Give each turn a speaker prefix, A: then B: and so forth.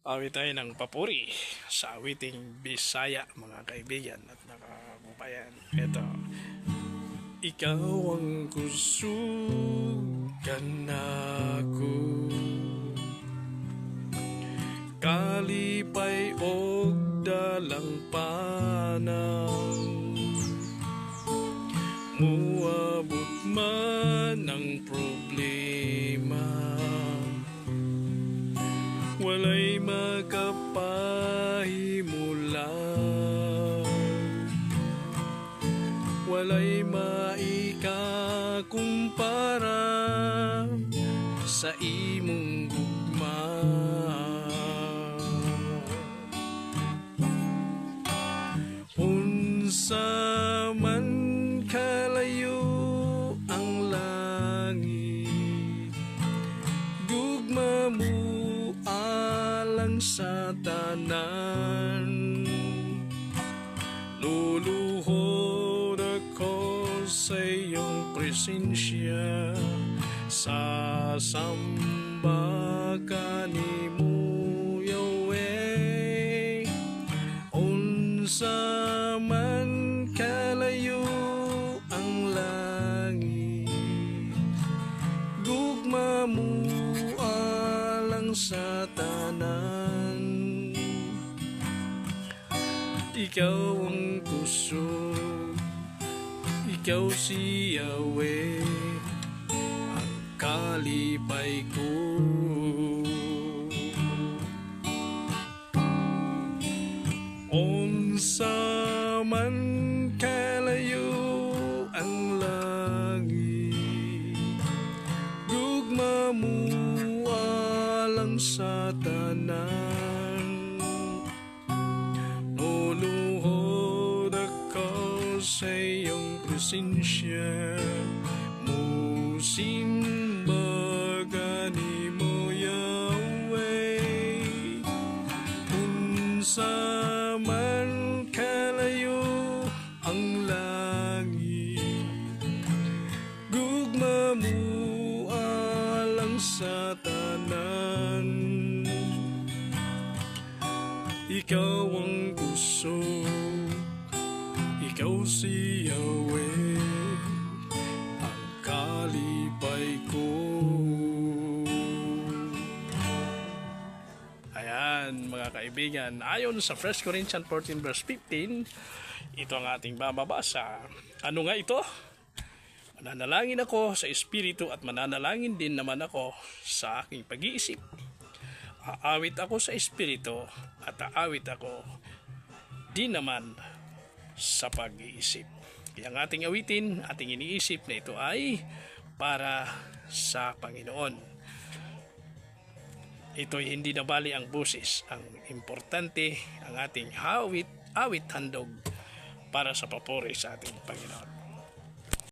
A: Awit tayo ng papuri sa awiting Bisaya, mga kaibigan at nakabubayan. Ito, ikaw ang kusugan ako, kalipay og dalang panang, muabot man ang problema, walay makapahimula, walay maikakumpara sa imong gugma. Unsa man kalayo ang langit, gugma mo alang sa tanan. Luluhod ako sa iyong presensya, sasamba ka nimo Yahweh. Unsa man kalayo ang langit, gugma mo alang sa tanan. Ikaw ang kusog, ikaw si Yahweh, ang kalipay ko. Unsa man kalayo ang langit, gugma mo alang sa tanan. Luluhod ako sa iyong presensya, musimba ka nimo Yahweh. Unsa man kalayo ang langit, gugma mo alang sa tanan. Ikaw ang kusog, ikaw si Yahweh, ang kalipay ko. Ayan mga kaibigan, ayon sa 1 Corinthians 14 verse 15, ito ang ating bababasa. Ano nga ito? Mananalangin ako sa Espiritu at mananalangin din naman ako sa aking pag-iisip. Aawit ako sa Espiritu at aawit ako din naman sa pag-iisip. Kaya ang ating awitin, ating iniisip na ito ay para sa Panginoon. Ito'y hindi na bali ang busis. Ang importante, ang ating awit handog para sa papuri sa ating Panginoon.